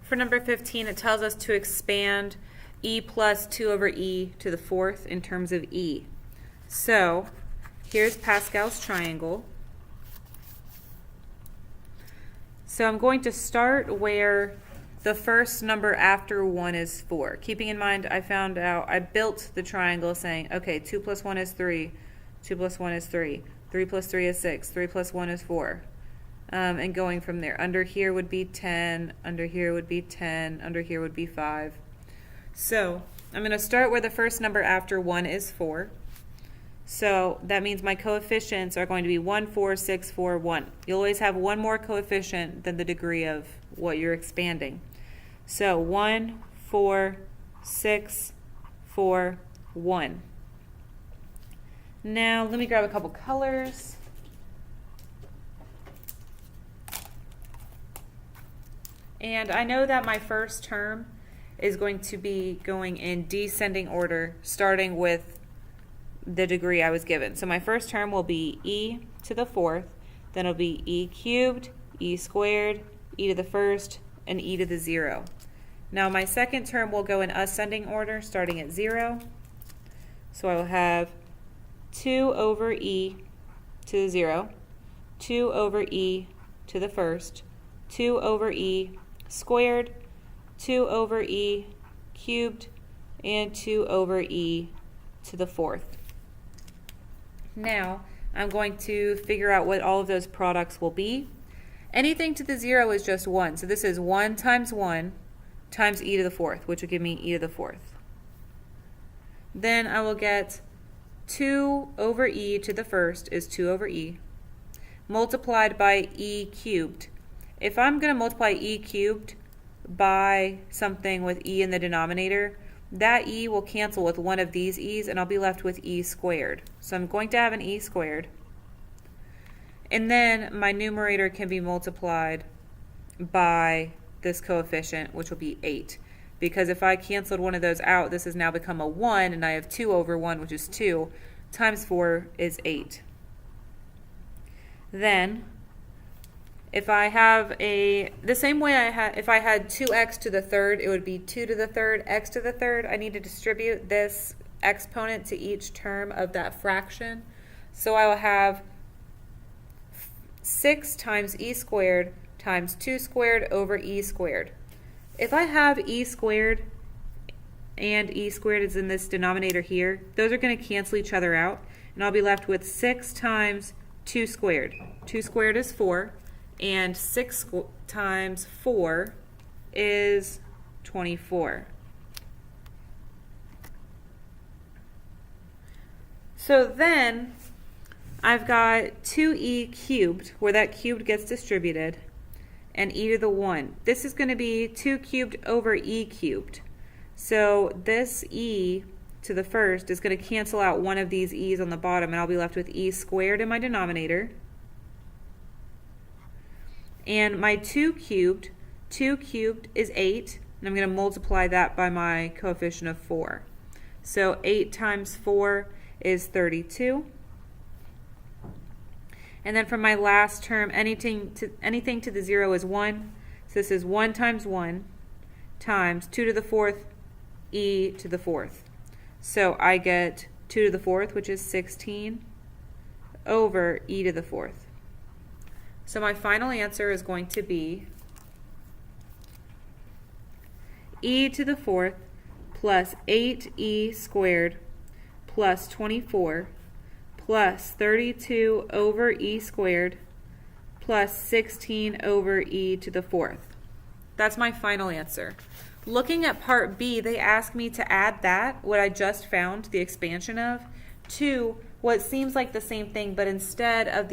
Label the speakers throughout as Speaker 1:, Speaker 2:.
Speaker 1: For number 15, it tells us to expand e plus 2 over e to the fourth in terms of e. So here's Pascal's triangle. So I'm going to start where the first number after 1 is 4. Keeping in mind, I built the triangle saying, okay, 2 plus 1 is 3, 2 plus 1 is 3, 3 plus 3 is 6, 3 plus 1 is 4. And going from there. Under here would be 10, under here would be 10, under here would be 5. So I'm going to start where the first number after 1 is 4. So that means my coefficients are going to be 1, 4, 6, 4, 1. You'll always have one more coefficient than the degree of what you're expanding. So 1, 4, 6, 4, 1. Now let me grab a couple colors. And I know that my first term is going to be going in descending order, starting with the degree I was given. So my first term will be e to the fourth, then it'll be e cubed, e squared, e to the first, and e to the 0. Now my second term will go in ascending order, starting at 0. So I will have 2 over e to the 0, 2 over e to the first, 2 over e squared, 2 over e cubed, and 2 over e to the fourth. Now I'm going to figure out what all of those products will be. Anything to the 0 is just 1. So this is 1 times e to the fourth, which will give me e to the fourth. Then I will get 2 over e to the first is 2 over e, multiplied by e cubed. If I'm going to multiply e cubed by something with e in the denominator, that e will cancel with one of these e's and I'll be left with e squared. So I'm going to have an e squared. And then my numerator can be multiplied by this coefficient, which will be 8. Because if I canceled one of those out, this has now become a 1, and I have 2 over 1, which is 2, times 4 is 8. Then if I have the same way if I had 2x to the third, it would be 2 to the third, x to the third. I need to distribute this exponent to each term of that fraction. So I will have 6 times e squared times 2 squared over e squared. If I have e squared and e squared is in this denominator here, those are going to cancel each other out, and I'll be left with 6 times 2 squared. 2 squared is 4. And 6 times 4 is 24. So then I've got 2e cubed, where that cubed gets distributed, and e to the 1. This is going to be 2 cubed over e cubed. So this e to the first is going to cancel out one of these e's on the bottom, and I'll be left with e squared in my denominator. And my 2 cubed is 8, and I'm going to multiply that by my coefficient of 4. So 8 times 4 is 32. And then for my last term, anything to the 0 is 1. So this is 1 times 1 times 2 to the fourth e to the fourth. So I get 2 to the fourth, which is 16, over e to the fourth. So my final answer is going to be e to the fourth plus 8e squared plus 24 plus 32 over e squared plus 16 over e to the fourth. That's my final answer. Looking at part B, they asked me to add that, what I just found, the expansion of, to what seems like the same thing, but instead of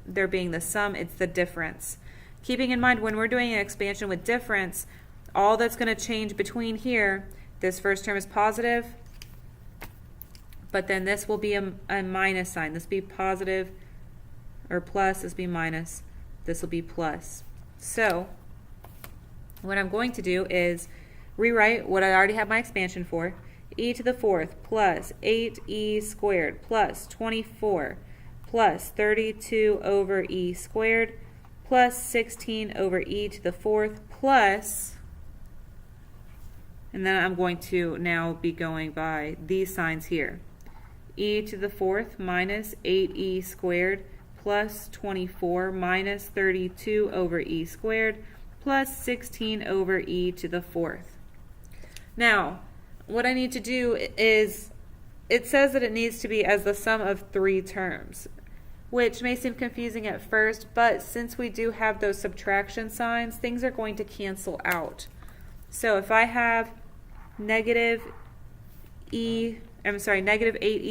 Speaker 1: there being the sum, it's the difference. Keeping in mind, when we're doing an expansion with difference, all that's going to change between here, this first term is positive, but then this will be a minus sign. This will be positive or plus, this will be minus, this will be plus. So what I'm going to do is rewrite what I already have my expansion for. E to the fourth plus 8e squared plus 24 plus 32 over e squared plus 16 over e to the fourth plus And then I'm going to now be going by these signs here. E to the fourth minus 8e squared plus 24 minus 32 over e squared plus 16 over e to the fourth. Now, what I need to do is, it says that it needs to be as the sum of three terms, which may seem confusing at first, but since we do have those subtraction signs, things are going to cancel out. So if I have negative 8e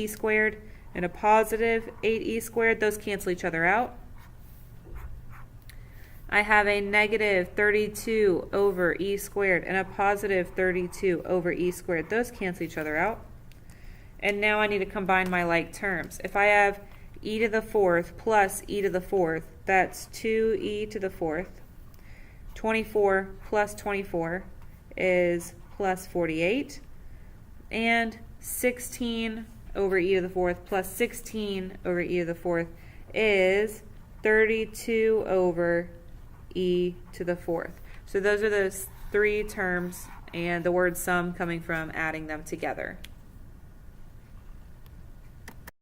Speaker 1: squared and a positive 8e squared, those cancel each other out. I have a negative 32 over e squared and a positive 32 over e squared. Those cancel each other out. And now I need to combine my like terms. If I have e to the fourth plus e to the fourth, that's 2e to the fourth. 24 plus 24 is plus 48. And 16 over e to the fourth plus 16 over e to the fourth is 32 over e to the fourth. So those are those three terms, and the word sum coming from adding them together.